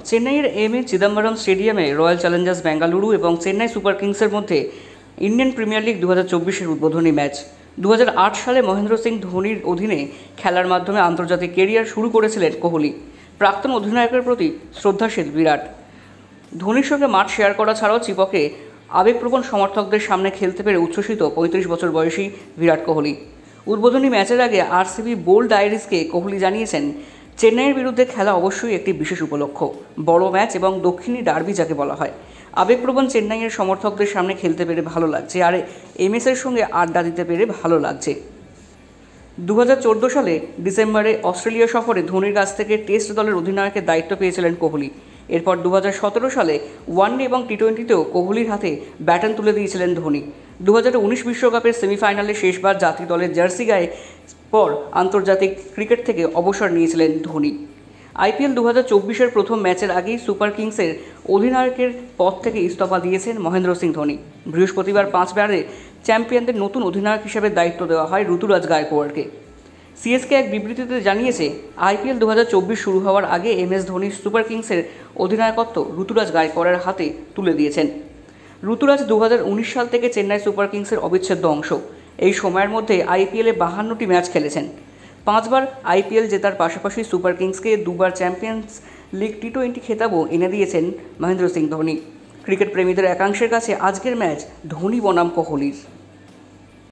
চেন্নাইয়ের M A Chidambaram স্টেডিয়ামে royal Challengers Bengaluru এবং চেন্নাই সুপার কিংসের মধ্যে ইন্ডিয়ান প্রিমিয়ার লিগ 2024-এর উদ্বোধনী ম্যাচ। 2008 সালে মহেন্দ্র সিং ধোনির অধীনে খেলার মাধ্যমে আন্তর্জাতিক কেরিয়ার শুরু করেছিলেন কোহলি। প্রাক্তন অধিনায়কের প্রতি শ্রদ্ধাশীল বিরাট। ধোনির সঙ্গে মাঠ শেয়ার করা ছাড়াও চিপকে আবেগপ্রবণ সমর্থকদের সামনে খেলতে পেরে উচ্ছ্বসিত 35 বছর বয়সী বিরাট কোহলি। উদ্বোধনী ম্যাচের আগে আরসিবি বোল্ড ডায়েরিজকে কোহলি জানিয়েছেন, চেন্নাইয়ের বিরুদ্ধে খেলা অবশ্যই একটি বিশেষ উপলক্ষ, বড় ম্যাচ এবং দক্ষিণী ডার্বি যাকে বলা হয়। আবেগপ্রবণ চেন্নাইয়ের সমর্থকদের সামনে খেলতে পেরে ভালো লাগছে, আর এমএসের সঙ্গে আড্ডা দিতে পেরে ভালো লাগছে। 2014 সালে ডিসেম্বরে অস্ট্রেলিয়া সফরে ধোনির কাছ থেকে টেস্ট দলের অধিনায়কের দায়িত্ব পেয়েছিলেন কোহলি। এরপর 2017 সালে ওয়ানডে এবং টি-20তেও কোহলির হাতে ব্যাটন তুলে দিয়েছিলেন ধোনি। 2019 বিশ্বকাপের সেমিফাইনালে শেষবার জাতীয় দলের জার্সি গায়ে পর আন্তর্জাতিক ক্রিকেট থেকে অবসর নিয়েছিলেন ধোনি। আইপিএল 2024-এর প্রথম ম্যাচের আগেই সুপার কিংসের অধিনায়কের পদ থেকে ইস্তফা দিয়েছেন মহেন্দ্র সিং ধোনি। বৃহস্পতিবার 5 বারে চ্যাম্পিয়নদের নতুন অধিনায়ক হিসেবে দায়িত্ব দেওয়া হয় ঋতুরাজ গায়কোয়াড়কে। সিএসকে এক বিবৃতিতে জানিয়েছে, আইপিএল 2024 শুরু হওয়ার আগে এমএস ধোনি সুপার কিংসের অধিনায়কত্ব ঋতুরাজ গায়কোয়াড়ের হাতে তুলে দিয়েছেন। ঋতুরাজ 2019 সাল থেকে চেন্নাই সুপার কিংসের অবিচ্ছেদ্য অংশ। এই সময়ের মধ্যে আইপিএলে 52টি ম্যাচ খেলেছেন। 5 বার আইপিএল জেতার পাশাপাশি সুপার কিংসকে 2 বার চ্যাম্পিয়ন্স লিগ টি-20 খেতাবও এনে দিয়েছেন মহেন্দ্র সিং ধোনি। ক্রিকেট প্রেমীদের একাংশের কাছে আজকের ম্যাচ ধোনি বনাম কোহলির।